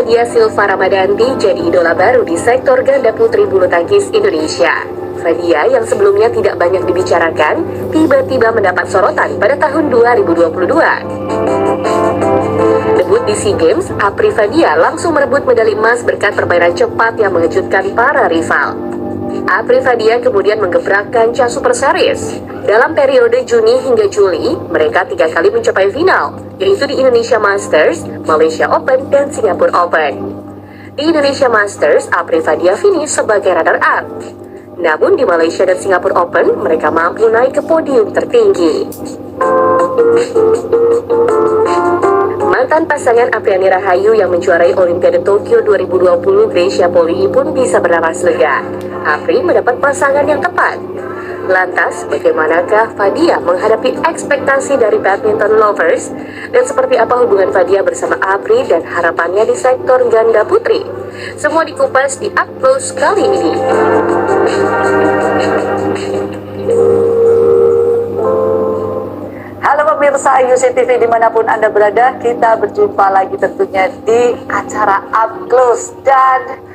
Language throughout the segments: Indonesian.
Fadia Silva Ramadhanti jadi idola baru di sektor ganda putri bulu tangkis Indonesia. Fadia yang sebelumnya tidak banyak dibicarakan, tiba-tiba mendapat sorotan pada tahun 2022. Debut di SEA Games, Apri Fadia langsung merebut medali emas berkat permainan cepat yang mengejutkan para rival. Apri Fadia kemudian menggebrak kancah Super Series. Dalam periode Juni hingga Juli, mereka 3 kali mencapai final, yaitu di Indonesia Masters, Malaysia Open, dan Singapore Open. Di Indonesia Masters, Apri Fadia finish sebagai runner-up. Namun di Malaysia dan Singapore Open, mereka mampu naik ke podium tertinggi. Mantan pasangan Apriani Rahayu yang menjuarai Olimpiade Tokyo 2020 Grecia Poli pun bisa bernapas lega. Apri mendapat pasangan yang tepat. Lantas, bagaimanakah Fadia menghadapi ekspektasi dari badminton lovers? Dan seperti apa hubungan Fadia bersama Apri dan harapannya di sektor ganda putri? Semua dikupas di Up Close kali ini. Halo pemirsa UC TV dimanapun Anda berada, kita berjumpa lagi tentunya di acara Up Close. Dan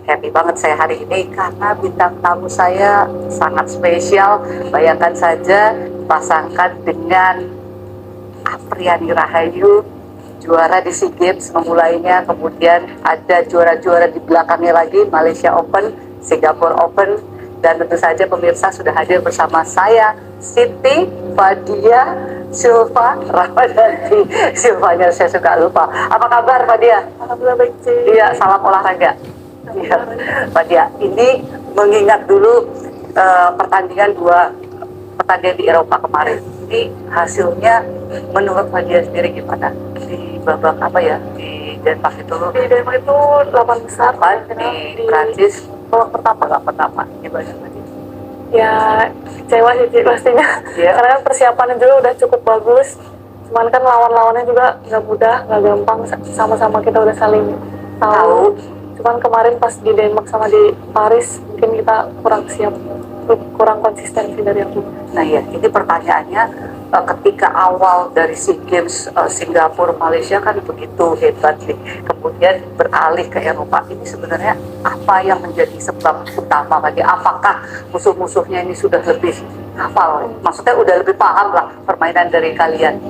happy banget saya hari ini karena bintang tamu saya sangat spesial. Bayangkan saja pasangkan dengan Apriani Rahayu, juara di SEA Games memulainya, kemudian ada juara-juara di belakangnya lagi, Malaysia Open, Singapore Open, dan tentu saja pemirsa sudah hadir bersama saya, Siti Fadia Silva Ramadhanti. Silvanya saya suka lupa. Apa kabar Fadia? Alhamdulillah baik sih. Iya, salam olahraga. Iya, Fadia, ini mengingat dulu pertandingan di Eropa kemarin. Ini hasilnya menurut Fadia sendiri gimana? Di babak apa ya? Di Denmark itu? Di Denmark itu 8 besar. Di Prancis babak pertama. Gimana Fadia? Ya kecewa sih pastinya. Iya. Karena kan persiapannya juga udah cukup bagus. Cuman kan lawan-lawannya juga nggak mudah, nggak gampang. Sama-sama kita udah saling tahu. Cuman kemarin pas di Denmark sama di Paris mungkin kita kurang siap, kurang konsistensi dari aku. Nah ya, ini pertanyaannya ketika awal dari SEA Games Singapura, Malaysia kan begitu hebat nih, kemudian beralih ke Eropa, ini sebenarnya apa yang menjadi sebab utama bagi? Apakah musuh-musuhnya ini sudah lebih hafal? Maksudnya udah lebih paham lah permainan dari kalian?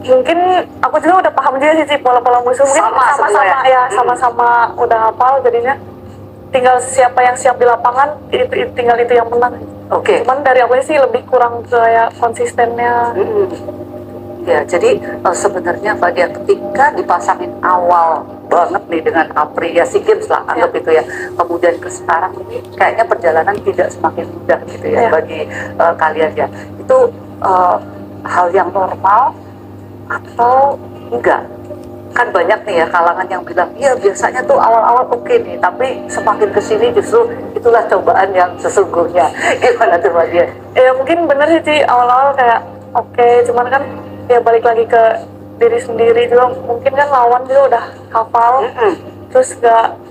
Mungkin aku juga udah paham juga sih pola-pola musuh. Mungkin sama-sama ya, sama-sama udah hafal, jadinya tinggal siapa yang siap di lapangan, tinggal itu yang menang. Oke. Cuman dari aku sih lebih kurang kayak konsistennya. Ya, jadi sebenarnya Fadia ketika dipasangin awal banget nih dengan Apri, ya SEA Games lah anggap itu ya, kemudian ke sekarang ini kayaknya perjalanan tidak semakin mudah gitu ya bagi kalian ya. Itu hal yang normal atau enggak? Kan banyak nih ya kalangan yang bilang, iya biasanya tuh awal-awal oke nih, tapi semakin kesini justru itulah cobaan yang sesungguhnya. Gimana tuh Fadia? Ya mungkin bener sih awal-awal kayak oke, cuman kan ya balik lagi ke diri sendiri juga. Mungkin kan lawan juga udah hafal, terus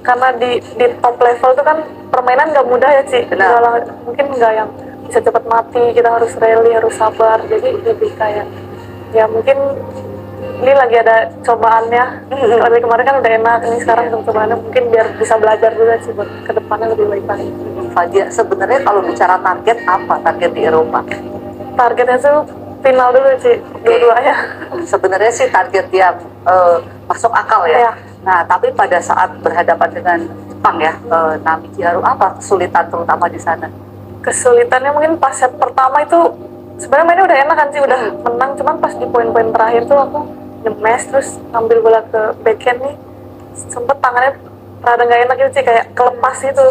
karena di top level tuh kan permainan nggak mudah ya Ci. Mungkin nggak yang bisa cepat mati, kita harus rally, harus sabar. Jadi lebih kayak ya mungkin ini lagi ada cobaannya. Dari kemarin kan udah enak, ini sekarang cobaannya mungkin biar bisa belajar juga sih buat kedepannya lebih baik lagi. Fadia, sebenarnya kalau bicara target, apa target di Eropa? Targetnya tuh final dulu sih, dua-duanya. Sebenarnya sih target yang masuk akal ya. Nah, tapi pada saat berhadapan dengan Jepang ya, Nami Chiharu, apa kesulitan terutama di sana? Kesulitannya mungkin pas set pertama itu sebenarnya mainnya udah enak kan sih, udah menang, cuman pas di poin-poin terakhir tuh aku nyemes, terus ngambil bola ke backhand nih, sempet tangannya rada nggak enak gitu sih, kayak kelepas gitu.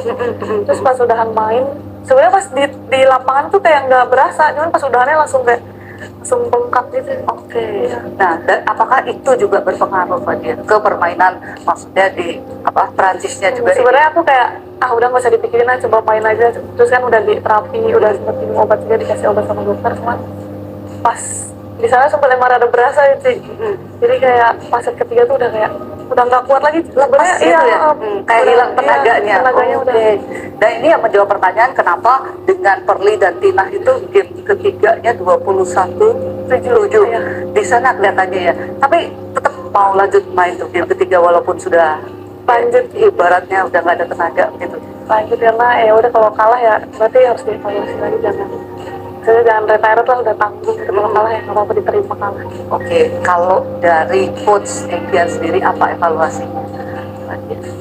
Terus pas udahan main, sebenarnya pas di lapangan tuh kayak nggak berasa, cuman pas udahannya langsung bengkak gitu. Oke. Nah, dan apakah itu juga berpengaruh Fadia ke permainan, maksudnya di Prancisnya juga? Sebenarnya aku kayak udah nggak usah dipikirin aja, coba main aja. Terus kan udah di terapi, udah sempet minum obat juga, dikasih obat sama dokter, cuman pas di sana sempet emang ada berasa gitu. Jadi kayak pas set ketiga tuh udah nggak kuat lagi. Lepas iya, ya? Kayak hilang tenaganya. Tenaganya udah. Dan ini yang menjawab pertanyaan kenapa dengan Perli dan Tina itu game ketiganya 21-7. Di sana kelihatannya ya. Tapi tetap mau lanjut main tuh game ketiga walaupun sudah Lanjut. ibaratnya udah nggak ada tenaga gitu. Lanjut karena ya udah kalau kalah ya berarti harus dievaluasi lagi, jangan retired lah, udah tanggung gitu. Kalau kalah ya nggak apa-apa, diterima kalah. Oke, kalau dari coach Evian sendiri apa evaluasinya?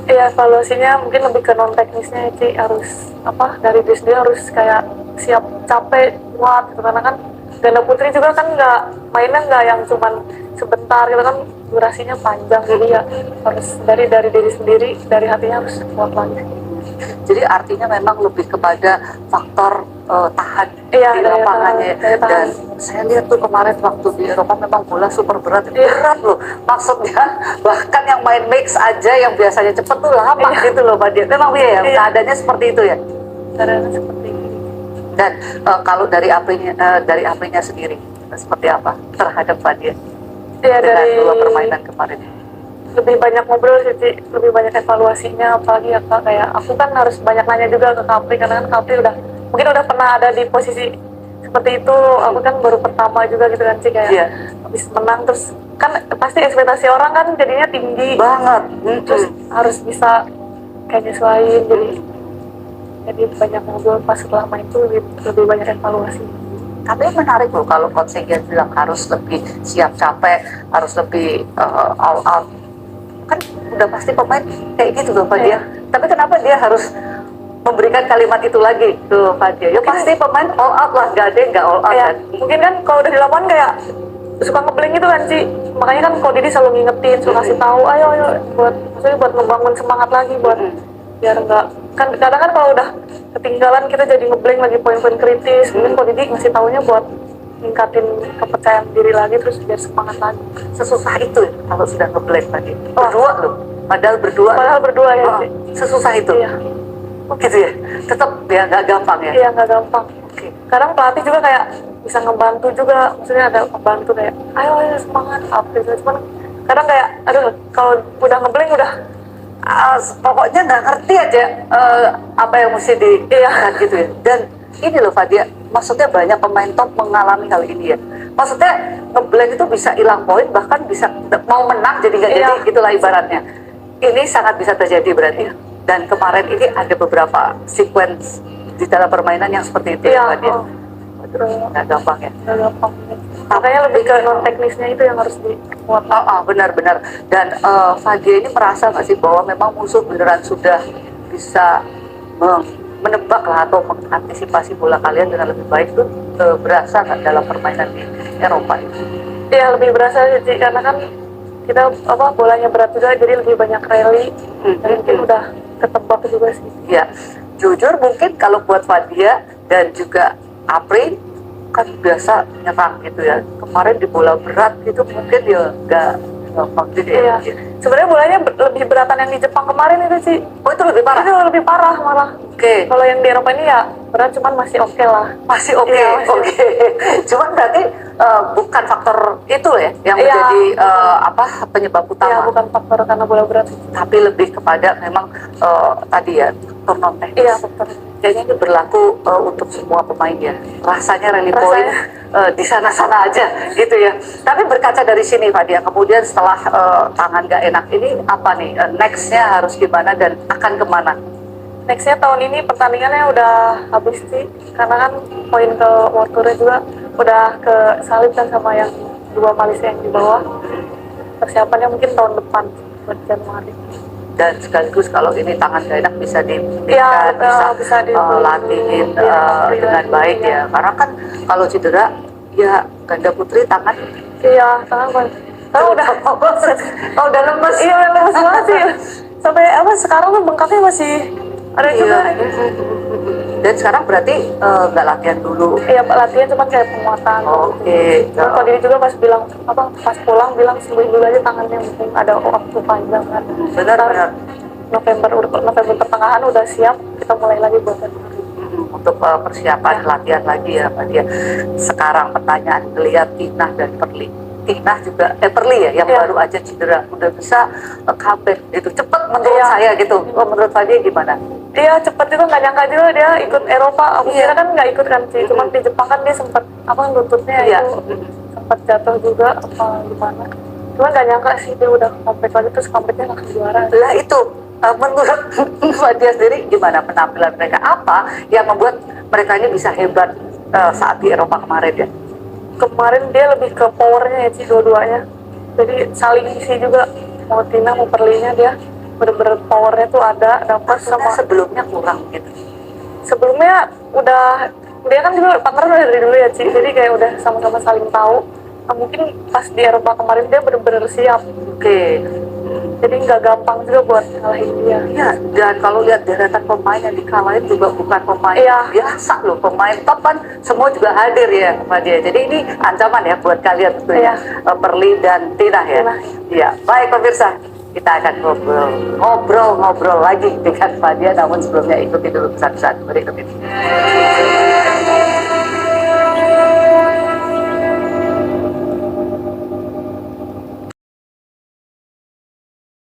Iya, evaluasinya mungkin lebih ke non teknisnya sih, harus dari diri sendiri harus kayak siap capek, kuat gitu, karena kan ganda putri juga kan nggak mainnya nggak yang cuman sebentar gitu kan, durasinya panjang, jadi ya harus dari diri sendiri, dari hatinya harus kuat lagi. Jadi artinya memang lebih kepada faktor tahan Iya, di daya lapangannya. tahan. Dan saya lihat tuh kemarin waktu di Eropa memang bola super berat, berat loh. Maksudnya bahkan yang main mix aja yang biasanya cepet tuh lama gitu loh Mbak Dia. Memang ya, keadaannya seperti itu ya. Karena seperti ini. Dan kalau dari Aprinya sendiri seperti apa terhadap Mbak Dia Iya, dengan dari 2 permainan kemarin? lebih banyak ngobrol sih, Ci. Lebih banyak evaluasinya, apalagi ya Kak, kayak aku kan harus banyak nanya juga ke Kapri, karena kan Kapri mungkin udah pernah ada di posisi seperti itu, aku kan baru pertama juga gitu kan, Ci, kayak habis menang terus kan pasti ekspektasi orang kan jadinya tinggi Banget. terus harus bisa kayak nyesuaiin, jadi banyak ngobrol pas setelah main itu, lebih banyak evaluasi. Tapi menarik loh kalau Coach Evian bilang harus lebih siap capek, harus lebih all out. Kan udah pasti pemain kayak gitu loh Pak Dia. Tapi kenapa dia harus memberikan kalimat itu lagi tuh Pak Dia? Ya pasti pemain all out lah, gak ada yang gak all out kan. Mungkin kan kalau udah di lapangan kayak suka ngeblank gitu kan Ci, makanya kan kalau Didi selalu ngingetin, suka kasih tahu ayo buat membangun semangat lagi, buat biar enggak kan kadang kan kalau udah ketinggalan kita jadi ngeblank lagi poin-poin kritis. Mungkin kalau Didi ngasih taunya buat ningkatin kepercayaan diri lagi, terus biar semangat lagi. Sesusah itu ya, kalau sudah ngeblank tadi. Berdua loh, padahal berdua Ya Ci. sesusah itu. Iya. Oh gitu ya, tetap ya nggak gampang ya. Iya, nggak gampang. Kadang pelatih juga kayak bisa ngebantu juga, maksudnya ada ngebantu kayak ayo semangat gitu. Cuman kadang kayak aduh kalau udah ngeblank udah pokoknya nggak ngerti aja apa yang mesti dilakukan gitu ya. Dan ini loh Fadia, maksudnya banyak pemain top mengalami hal ini ya. Maksudnya ngeblank itu bisa hilang poin, bahkan bisa mau menang jadi nggak jadi, gitulah ibaratnya. Ini sangat bisa terjadi berarti. Dan kemarin ini ada beberapa sequence di dalam permainan yang seperti itu ya Fadia. Nggak gampang ya. Nggak gampang. Makanya lebih ke non teknisnya itu yang harus dikuat. Benar-benar. Dan Fadia ini merasa nggak sih bahwa memang musuh beneran sudah bisa menebak lah atau mengantisipasi bola kalian dengan lebih baik, itu berasa nggak dalam permainan di Eropa itu? Iya, lebih berasa sih, karena kan kita bolanya berat juga, jadi lebih banyak rally, jadi mungkin udah ketebak juga sih. Ya, jujur mungkin kalau buat Fadia dan juga Apri kan biasa nyerang gitu ya. Kemarin di bola berat itu mungkin ya nggak gampang gitu ya. Sebenarnya bolanya lebih beratan yang di Jepang kemarin itu sih. Oh itu lebih parah? Itu lebih parah malah. Kalau yang di Eropa ini ya berat, cuman masih oke lah. Masih oke. Cuman berarti bukan faktor itu ya yang menjadi penyebab utama. Iya, bukan faktor karena bola berat. Tapi lebih kepada memang tadi ya faktor non teknis. Iya, faktor. Kayaknya ini berlaku untuk semua pemain ya. Rasanya rally point di sana-sana aja gitu ya. Tapi berkaca dari sini Fadia, kemudian setelah tangan gak enak ini apa nih nextnya harus gimana dan akan kemana? Nextnya tahun ini pertandingannya udah habis sih, karena kan poin ke World Tour juga udah ke salib kan sama yang 2 Malaysia yang di bawah. Persiapannya mungkin tahun depan buat Januari. Dan sekaligus kalau ini tangan gak enak bisa dipulihkan, bisa latihin dengan baik ya. Karena kan kalau cedera ya ganda putri tangan tangan udah lemes. Iya, lemes banget sih. Sampai sekarang tuh bengkaknya masih ada juga. Dan sekarang berarti nggak latihan dulu? Iya, latihan cuma kayak penguatan. Kalau diri juga pas pulang bilang sembuhin dulu aja tangannya, mungkin ada waktu panjang kan. Benar. November pertengahan udah siap, kita mulai lagi buat untuk persiapan latihan lagi ya Pak Dia. Sekarang pertanyaan, melihat Tina dan Perli. Tina juga Perli ya yang baru aja cedera udah bisa comeback itu cepet menurut saya gitu. Menurut Fadia gimana? Iya, cepet itu, nggak nyangka juga dia ikut Eropa. Aku kira kan nggak ikut kan sih, cuma di Jepang kan dia sempat lututnya itu sempat jatuh juga apa gimana. Cuma gak nyangka sih dia udah comeback lagi, terus comebacknya langsung juara. Lah itu menurut Fadia sendiri gimana penampilan mereka? Apa yang membuat mereka ini bisa hebat saat di Eropa kemarin ya? Kemarin dia lebih ke powernya ya Ci, dua-duanya. Jadi saling isi juga, mau Tina mau Perlinya dia bener-bener powernya tuh ada, dapat Sama sama. sebelumnya kurang gitu. Sebelumnya udah, dia kan juga partner dari dulu ya Ci, jadi kayak udah sama-sama saling tahu. Nah, mungkin pas di Eropa kemarin dia bener-bener siap, Oke. jadi nggak gampang juga buat ngalahin dia. Ya, dan kalau lihat deretan pemain yang dikalahin juga bukan pemain Iya. biasa loh, pemain top kan semua juga hadir ya Fadia. Jadi ini ancaman ya buat kalian tentunya, Perli dan Tina ya. Tina. Iya, baik pemirsa, kita akan ngobrol lagi dengan Fadia, namun sebelumnya ikuti dulu pesan-pesan berikut ini.